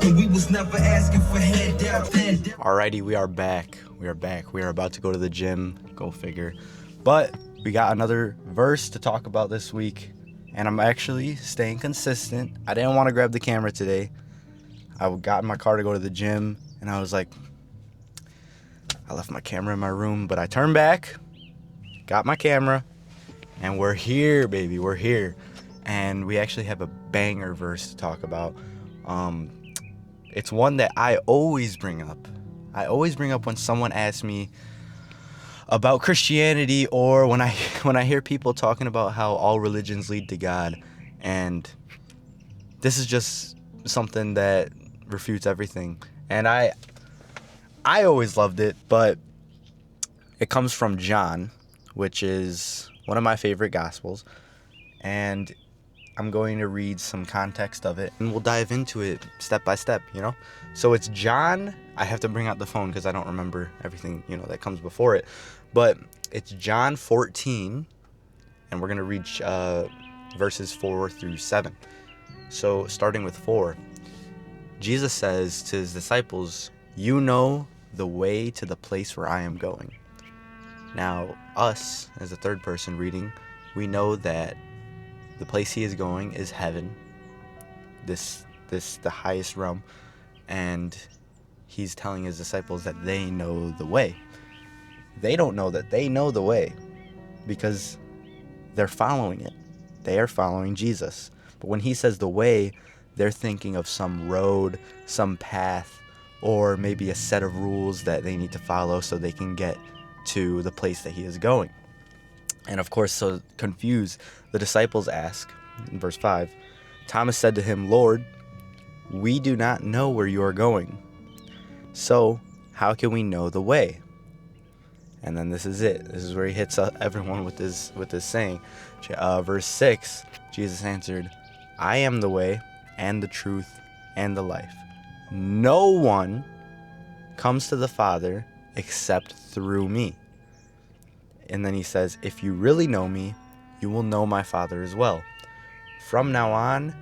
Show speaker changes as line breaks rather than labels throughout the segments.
and we was never asking for handout then.
Alrighty, we are back. We are about to go to the gym. Go figure. But we got another verse to talk about this week, and I'm actually staying consistent. I didn't want to grab the camera today. I got in my car to go to the gym, and I was like, I left my camera in my room, but I turned back, got my camera, and we're here, baby. We're here. And we actually have a banger verse to talk about. It's one that I always bring up. I always bring up when someone asks me about Christianity, or when I hear people talking about how all religions lead to God. And this is just something that refutes everything. And I always loved it, but it comes from John, which is one of my favorite gospels. And I'm going to read some context of it, and we'll dive into it step by step, So it's John. I have to bring out the phone because I don't remember everything, that comes before it. But it's John 14, and we're going to read verses 4 through 7. So starting with 4, Jesus says to his disciples, "You know the way to the place where I am going." Now, us, as a third person reading, we know that the place he is going is heaven, the highest realm, and he's telling his disciples that they know the way. They don't know that they know the way because they're following it. They are following Jesus. But when he says the way, they're thinking of some road, some path, or maybe a set of rules that they need to follow so they can get to the place that he is going. And of course, so confused, the disciples ask, in verse 5, Thomas said to him, "Lord, we do not know where you are going. So how can we know the way?" And then this is it. This is where he hits everyone with this saying. Verse 6, Jesus answered, "I am the way and the truth and the life. No one comes to the Father except through me." And then he says, "If you really know me, you will know my Father as well. From now on,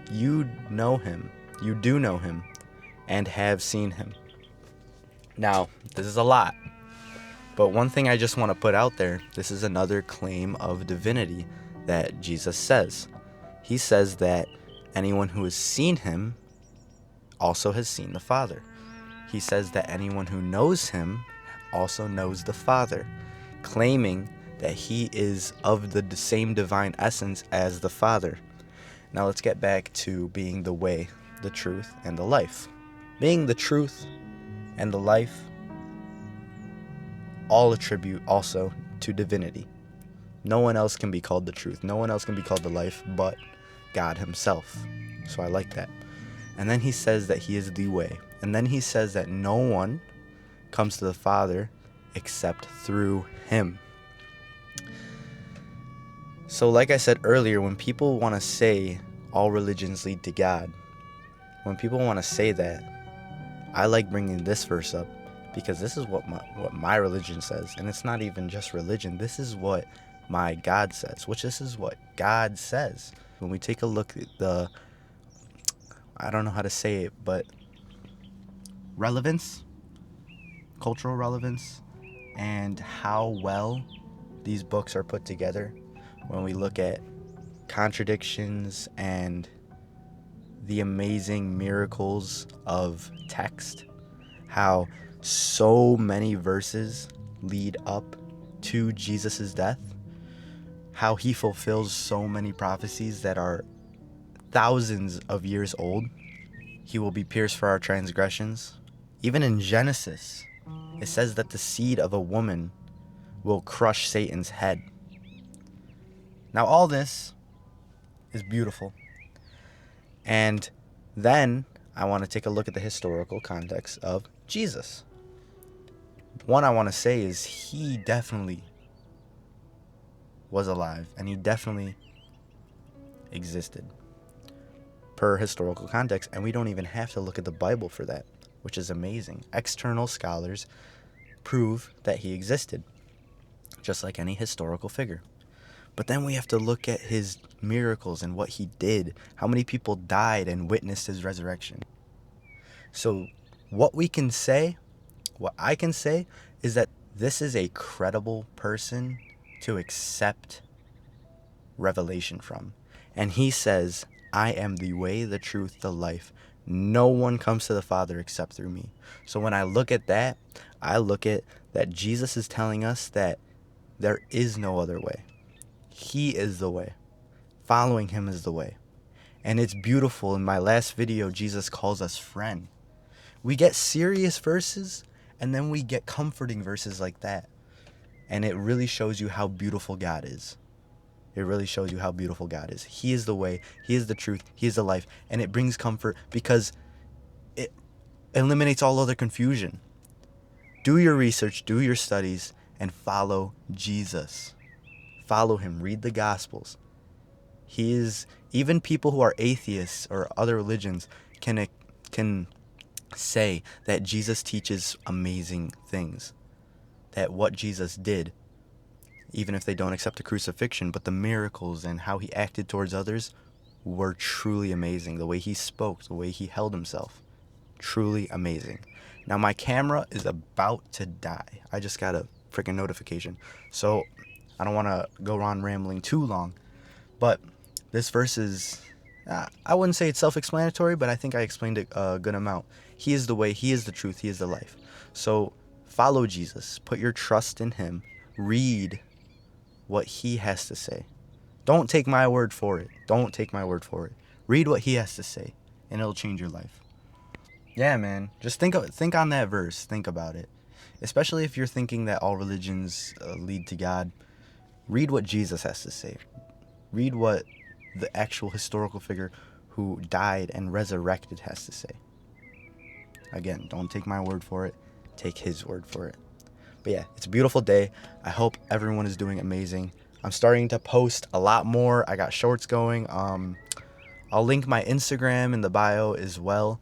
you know him. You do know him and have seen him." Now, this is a lot. But one thing I just want to put out there, this is another claim of divinity that Jesus says. He says that anyone who has seen him also has seen the Father. He says that anyone who knows him also knows the Father, claiming that he is of the same divine essence as the Father. Now let's get back to being the way, the truth, and the life. Being the truth and the life all attribute also to divinity. No one else can be called the truth. No one else can be called the life but God himself. So I like that. And then he says that he is the way. And then he says that no one comes to the Father except through him. So like I said earlier, when people want to say all religions lead to God, when people want to say that, I like bringing this verse up because this is what my religion says. And it's not even just religion. This is what my God says, this is what God says. When we take a look at I don't know how to say it, but relevance, cultural relevance, and how well these books are put together, when we look at contradictions and the amazing miracles of text, how so many verses lead up to Jesus' death, how he fulfills so many prophecies that are thousands of years old. He will be pierced for our transgressions. Even in Genesis, it says that the seed of a woman will crush Satan's head. Now all this is beautiful. And then I want to take a look at the historical context of Jesus. One I want to say is he definitely was alive and he definitely existed per historical context, and we don't even have to look at the Bible for that, which is amazing. External scholars prove that he existed, just like any historical figure. But then we have to look at his miracles and what he did, how many people died and witnessed his resurrection. So what we can say, what I can say, is that this is a credible person to accept revelation from. And he says, I am the way, the truth, the life. No one comes to the Father except through me. So when I look at that, I look at that Jesus is telling us that there is no other way. He is the way. Following him is the way. And it's beautiful. In my last video, Jesus calls us friend. We get serious verses, and then we get comforting verses like that. And it really shows you how beautiful God is. It really shows you how beautiful God is. He is the way. He is the truth. He is the life. And it brings comfort because it eliminates all other confusion. Do your research, do your studies, and follow Jesus. Follow him. Read the Gospels. He is, even people who are atheists or other religions can say that Jesus teaches amazing things. That what Jesus did, even if they don't accept the crucifixion, but the miracles and how he acted towards others were truly amazing. The way he spoke, the way he held himself, truly amazing. Now my camera is about to die. I just got a freaking notification. So I don't want to go on rambling too long, but this verse is, I wouldn't say it's self-explanatory, but I think I explained it a good amount. He is the way, he is the truth, he is the life. So follow Jesus, put your trust in him, read what he has to say. Don't take my word for it. Don't take my word for it. Read what he has to say, and it'll change your life. Yeah, man. Just think on that verse. Think about it. Especially if you're thinking that all religions lead to God. Read what Jesus has to say. Read what the actual historical figure who died and resurrected has to say. Again, don't take my word for it. Take his word for it. But yeah, it's a beautiful day. I hope everyone is doing amazing. I'm starting to post a lot more. I got shorts going. I'll link my Instagram in the bio as well.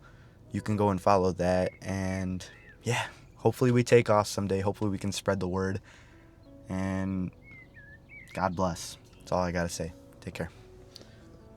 You can go and follow that. And yeah, hopefully we take off someday. Hopefully we can spread the word. And God bless. That's all I got to say. Take care.